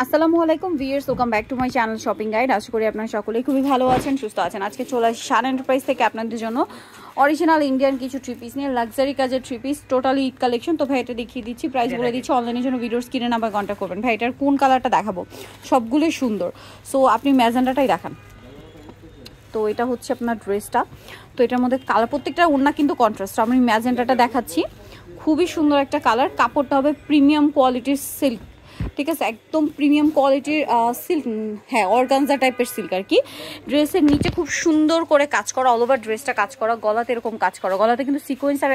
আসসালামু আলাইকুম viewers, welcome back to my channel shopping guide. আশা করি আপনারা সকলেই খুবই ভালো আছেন, সুস্থ আছেন। আজকে চলে আসি শান এন্টারপ্রাইজ থেকে আপনাদের জন্য অরিজিনাল ইন্ডিয়ান কিছু থ্রি পিস নিয়ে, লাক্সারি কাজের three piece, totally Eid collection. তো ভাই এটা দেখিয়ে দিচ্ছি, প্রাইস বলে দিচ্ছি। অনলাইনের জন্য ভিডিওর স্ক্রিনে নাম্বার কন্ট্যাক্ট করবেন। ভাই এটার কোন কালারটা দেখাবো? সবগুলোই সুন্দর, সো আপনি ম্যাজেন্ডাটাই দেখান। তো এটা হচ্ছে আপনার ড্রেসটা। তো এটার মধ্যে কালার প্রত্যেকটা ওড়না কিন্তু কন্ট্রাস্ট। আমি ম্যাজেন্ডাটা দেখাচ্ছি, খুবই সুন্দর একটা কালার। কাপড়টা হবে প্রিমিয়াম কোয়ালিটির সিল্ক, ঠিক আছে, একদম প্রিমিয়াম কোয়ালিটির সিল্ক, হ্যাঁ অর্গানজা টাইপের সিল্ক আর কি। ড্রেসের নিচে খুব সুন্দর করে কাজ করা, অল ওভার ড্রেসটা কাজ করা, গলাতে এরকম কাজ করা, গলাতে কিন্তু সিকোয়েন্স আর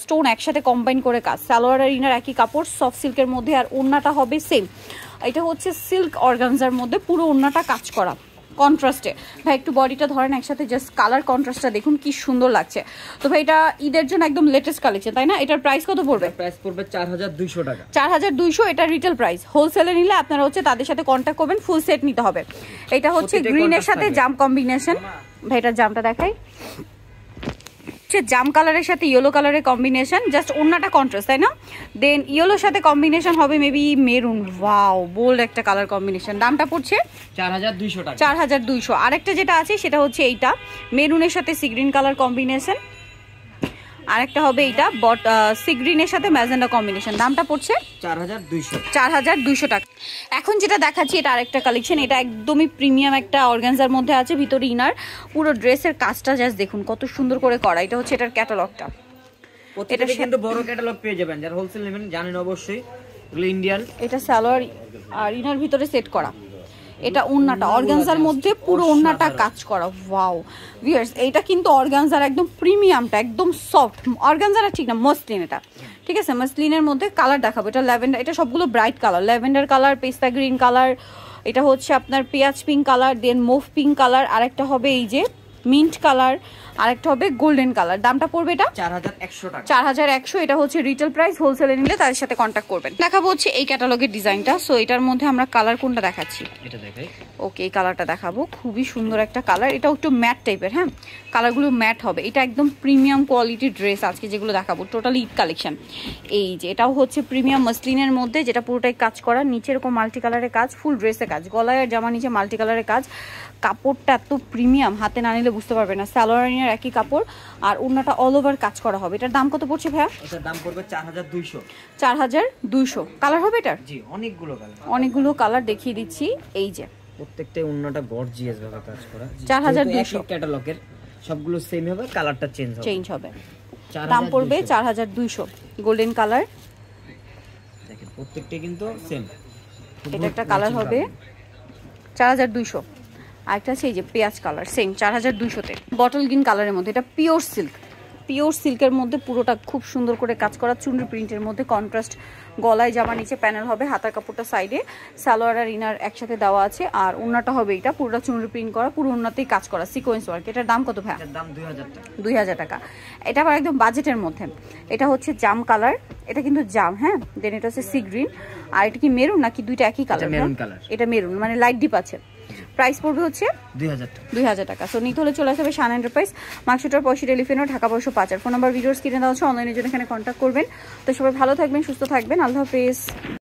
স্টোন একসাথে কম্বাইন করে কাজ। সালোয়ার আর ইনার একই কাপড়, সফট সিল্কের মধ্যে, আর ওড়নাটা হবে সেম। এটা হচ্ছে সিল্ক অর্গানজার মধ্যে, পুরো ওড়নাটা কাজ করা কন্ট্রাস্টে। ভাই একটু বডিটা ধরেন একসাথে, জাস্ট কালার কন্ট্রাস্টটা দেখুন কি সুন্দর লাগছে। তো ভাই এটা ঈদের জন্য একদম লেটেস্ট কালেকশন, তাই না? এটার প্রাইস কত পড়বে? প্রাইস পড়বে 4200 টাকা। 4200 এটা রিটেল প্রাইস। হোলসেলে নিলে আপনারা হচ্ছে তাদের সাথে কন্ট্যাক্ট করবেন, ফুল সেট নিতে হবে। এটা হচ্ছে গ্রিনের সাথে জাম কম্বিনেশন। ভাই এটার জামটা দেখাই, জাম কালারের সাথে ইয়েলো কালারের কম্বিনেশন, জাস্ট ওড়নাটা কন্ট্রাস্ট, তাই না? দেন ইয়েলোর সাথে কম্বিনেশন হবে মেবি মেরুন। ওয়াও, বোল্ড একটা কালার কম্বিনেশন। দামটা পড়ছে 4200 টাকা। 4200। আরেকটা যেটা আছে সেটা হচ্ছে এইটা, মেরুনের সাথে সি গ্রিন কালার কম্বিনেশন। আরেকটা হবে এইটা সি গ্রিনের সাথে ম্যাজেন্ডা কম্বিনেশন। দামটা পড়ছে 4200 টাকা। এখন যেটা দেখাচ্ছি এটা আরেকটা কালেকশন। এটা একদমই প্রিমিয়াম একটা অর্গানজার মধ্যে আছে, ভিতরে ইনার, পুরো ড্রেসের কাজটা জাস্ট দেখুন কত সুন্দর করে করা। এটা হচ্ছে এটার ক্যাটালগটা। এটা কিন্তু বড় ক্যাটালগ পেয়ে যাবেন, যারা হোলসেল নেবেন জানেন অবশ্যই, এগুলো ইন্ডিয়ান। এটা সালোয়ার আর ইনার ভিতরে সেট করা। এটা ওড়নাটা অর্গানজার মধ্যে, পুরো ওড়নাটা কাজ করা। ওয়াও ভিউয়ার্স, এটা কিন্তু অর্গানজার একদম প্রিমিয়ামটা, একদম সফট অর্গানজার, ঠিক না মসলিন এটা, ঠিক আছে? মসলিনের মধ্যে কালার দেখাবো। এটা ল্যাভেন্ডার, এটা সবগুলো ব্রাইট কালার, ল্যাভেন্ডার কালার, পেস্তা গ্রিন কালার, এটা হচ্ছে আপনার পেঁয়াজ পিঙ্ক কালার, দেন মুভ পিঙ্ক কালার, আরেকটা হবে এই যে মিন্ট কালার, আরেকটা হবে গোল্ডেন কালার। দামটা পড়বে এটা 4100 টাকা। 4100। এটা হচ্ছে রিটেল প্রাইস, হোলসেলে নিলে তাদের সাথে কন্ট্যাক্ট করবেন। দেখাবো হচ্ছে এই ক্যাটালগের ডিজাইনটা। সো এটার মধ্যে আমরা কালার কোনটা দেখাচ্ছি? এটা দেখাই। ওকে, এই কালারটা দেখাবো, খুবই সুন্দর একটা কালার। এটাও একটু ম্যাট টাইপের, হ্যাঁ কালারগুলো ম্যাট হবে। এটা একদম প্রিমিয়াম কোয়ালিটির ড্রেস আজকে যেগুলো দেখাবো, টোটালি ঈদ কালেকশন। এই যে এটাও হচ্ছে প্রিমিয়াম মসলিনের মধ্যে, যেটা পুরোটাই কাজ করা, নিচে এরকম মাল্টি কালারের কাজ, ফুল ড্রেসে কাজ, গলায় আর জামা নিচে মাল্টি কালারের কাজ। কাপড়টা এত প্রিমিয়াম, হাতে না নিলে বুঝতে পারবে না। সালোয়ার একই কাপড়, আর ওড়নাটা অল ওভার কাজ করা হবে। এটার দাম কত পড়ছে ভাইয়া? এটার দাম পড়বে 4200। 4200। কালার হবে এটার? জি, অনেকগুলো কালার দেখিয়ে দিচ্ছি। এই যে প্রত্যেকটা ওড়নাটা গর্জিয়াস ভাবে কাজ করা। 4200 ক্যাটালগের সবগুলো সেম হবে, কালারটা চেঞ্জ হবে। দাম পড়বে 4200। গোল্ডেন কালার, দেখেন প্রত্যেকটা কিন্তু সেম। এটা একটা কালার হবে 4200। আরেকটা আছে এই যে পেঁয়াজ কালার, সেম 4200-তে। বটল গ্রিন কালারের মধ্যে, এটা পিওর সিল্ক, পিওর সিল্কের মধ্যে পুরোটা খুব সুন্দর করে কাজ করা, চুনরি প্রিন্টের মধ্যে কন্ট্রাস্ট। গলায় জামা, নিচে প্যানেল হবে, হাতার কাপড়টা সাইডে, সালোয়ার আর ইনার একসাথে দেওয়া আছে। আর ওড়নাটা হবে এটা পুরোটা চুনরি প্রিন্ট করা, পুরো ওড়নাতেই কাজ করা, সিকোয়েন্স ওয়ার্ক। এটার দাম কত ভাই? এটার দাম 2000 টাকা। 2000 টাকা। এটা আবার একদম বাজেটের মধ্যে। এটা হচ্ছে জাম কালার, এটা কিন্তু জাম, হ্যাঁ। দেন এটা হচ্ছে সি গ্রিন, আর এটা কি মেরুন নাকি দুইটা একই কালার? Maroon colour. এটা মেরুন, মানে লাইট ডিপ আছে। প্রাইস পড়বে হচ্ছে 2000 টাকা। সো নিতে হলে চলে আসবে শান এন্টারপ্রাইজ, মার্কশিটার পয়সা telephone, Dhaka 505। Phone number videos কিনে দেওয়া হচ্ছে, অনলাইনের জন্য এখানে কন্ট্যাক্ট করবেন। তো সবাই ভালো থাকবেন, সুস্থ থাকবেন, আল্লাহ হাফেজ।